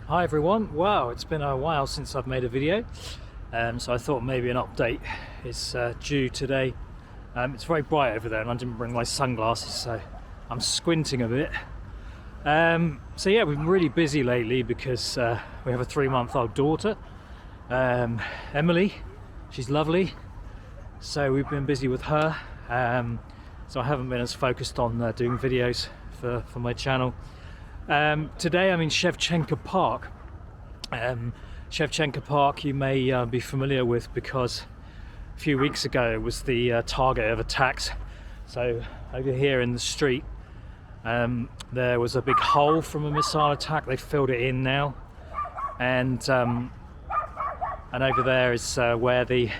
Hi everyone. Wow, it's been a while since I've made a video, so I thought maybe an update is due today. It's very bright over there and I didn't bring my sunglasses, so I'm squinting a bit. So yeah, we've been really busy lately because we have a 3-month-old daughter, Emily. She's lovely, so we've been busy with her, so I haven't been as focused on doing videos for my channel. Today I'm in Shevchenko Park. Shevchenko Park you may be familiar with because a few weeks ago it was the target of attacks. So over here in the street there was a big hole from a missile attack. They filled it in now, and over there is where the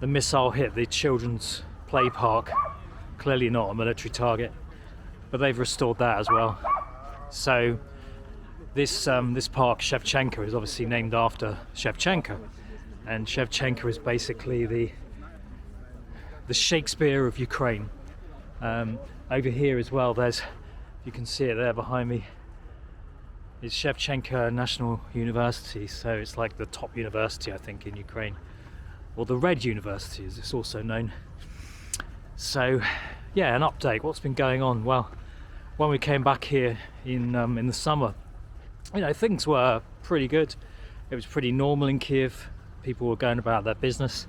missile hit the children's play park. Clearly not a military target, but they've restored that as well. So this park, Shevchenko, is obviously named after Shevchenko, and Shevchenko is basically the Shakespeare of Ukraine. Over here as well, there's, you can see it there behind me, is Shevchenko National University. So it's like the top university, I think, in Ukraine, or the Red University as it's also known. So yeah, an update. What's been going on? Well, when we came back here in the summer, you know, things were pretty good. It was pretty normal in Kyiv. People were going about their business.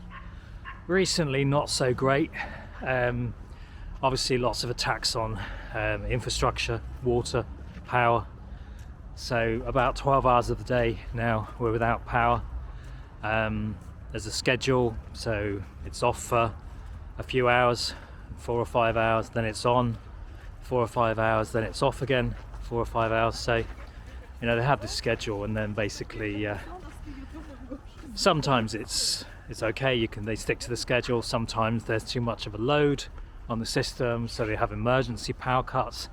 Recently, not so great. Obviously, lots of attacks on infrastructure, water, power. So about 12 hours of the day now we're without power. There's a schedule, so it's off for a few hours, 4 or 5 hours, then it's on. 4 or 5 hours, then it's off again, 4 or 5 hours. So, you know, they have this schedule, and then basically sometimes it's okay, they stick to the schedule. Sometimes there's too much of a load on the system, so they have emergency power cuts.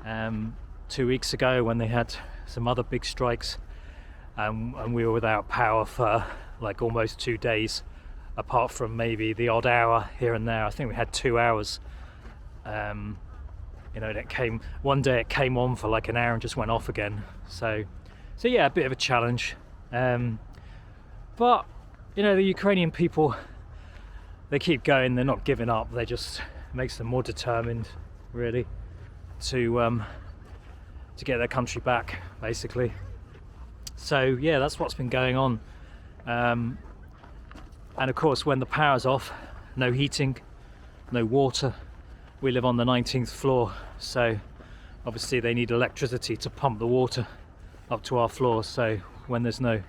2 weeks ago when they had some other big strikes, and we were without power for like almost 2 days, apart from maybe the odd hour here and there. I think we had 2 hours. You know, it came one day, it came on for like an hour and just went off again. So yeah, a bit of a challenge. But you know, the Ukrainian people, they keep going. They're not giving up. They just makes them more determined, really, to get their country back, basically. So yeah, that's what's been going on. And of course, when the power's off, no heating, no water. We live on the 19th floor, so obviously they need electricity to pump the water up to our floor. So when there's no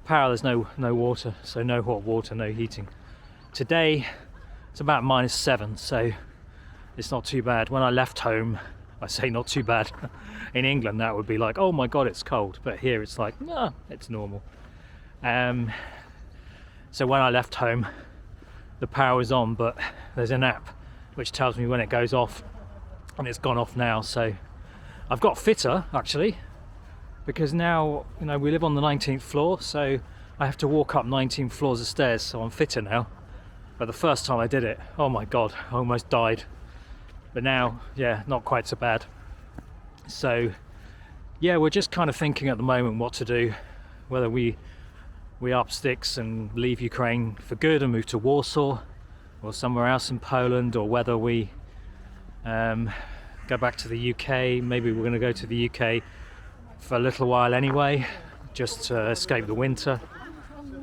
power, there's no water, so no hot water, no heating. Today it's about -7, so it's not too bad. When I left home, I say not too bad. In England that would be like, oh my god, it's cold, but here it's like, nah, it's normal. So when I left home, the power is on, but there's an app which tells me when it goes off, and it's gone off now. So I've got fitter, actually, because now, you know, we live on the 19th floor, so I have to walk up 19 floors of stairs, so I'm fitter now. But the first time I did it, oh my god, I almost died. But now, yeah, not quite so bad. So yeah, we're just kind of thinking at the moment what to do, whether we up sticks and leave Ukraine for good and move to Warsaw or somewhere else in Poland, or whether we go back to the UK. Maybe we're going to go to the UK for a little while anyway, just to escape the winter.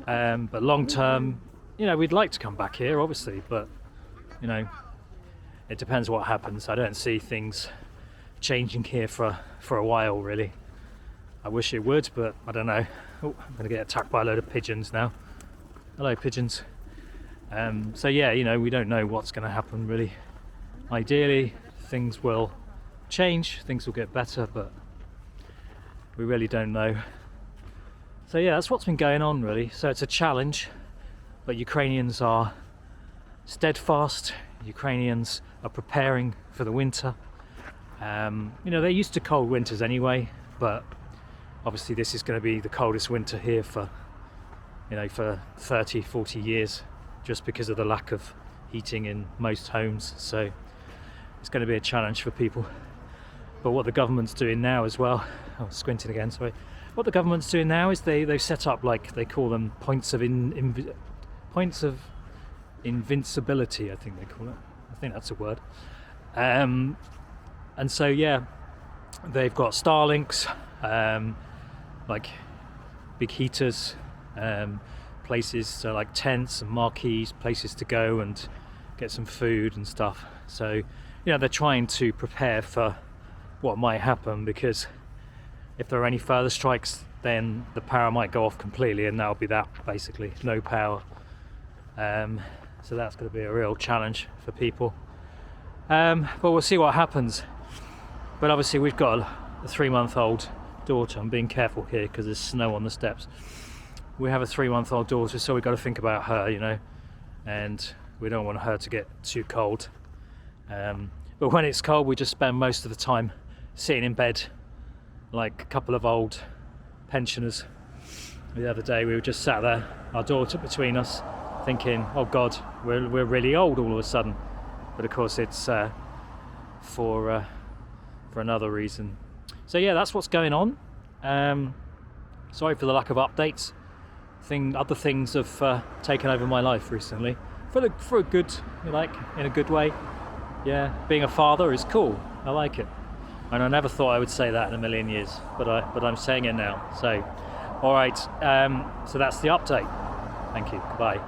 But long term, you know, we'd like to come back here, obviously, but you know, it depends what happens. I don't see things changing here for a while, really. I wish it would, but I don't know. Oh, I'm going to get attacked by a load of pigeons now. Hello, pigeons. So yeah, you know, we don't know what's going to happen, really. Ideally, things will change, things will get better, but we really don't know. So yeah, that's what's been going on, really. So it's a challenge, but Ukrainians are steadfast. Ukrainians are preparing for the winter. You know, they're used to cold winters anyway, but obviously this is going to be the coldest winter here for, you know, for 30, 40 years, just because of the lack of heating in most homes. So it's going to be a challenge for people. But what the government's doing now as well, squinting again, sorry. What the government's doing now is they've set up, like, they call them points of invincibility, I think they call it. I think that's a word. And so, yeah, they've got Starlinks, like big heaters, places, so like tents and marquees, places to go and get some food and stuff. So, you know, they're trying to prepare for what might happen, because if there are any further strikes, then the power might go off completely, and that'll be that, basically, no power. So that's going to be a real challenge for people. But we'll see what happens. But obviously we've got a 3-month-old daughter. I'm being careful here because there's snow on the steps. We have a 3-month-old daughter, so we've got to think about her, you know, and we don't want her to get too cold. But when it's cold, we just spend most of the time sitting in bed like a couple of old pensioners. The other day we were just sat there, our daughter between us, thinking, oh God, we're really old all of a sudden. But of course it's for another reason. So yeah, that's what's going on. Sorry for the lack of updates. Other things have taken over my life recently, for a good, like, in a good way. Yeah, being a father is cool. I like it, and I never thought I would say that in a million years, but I'm saying it now. So, all right. So that's the update. Thank you. Goodbye.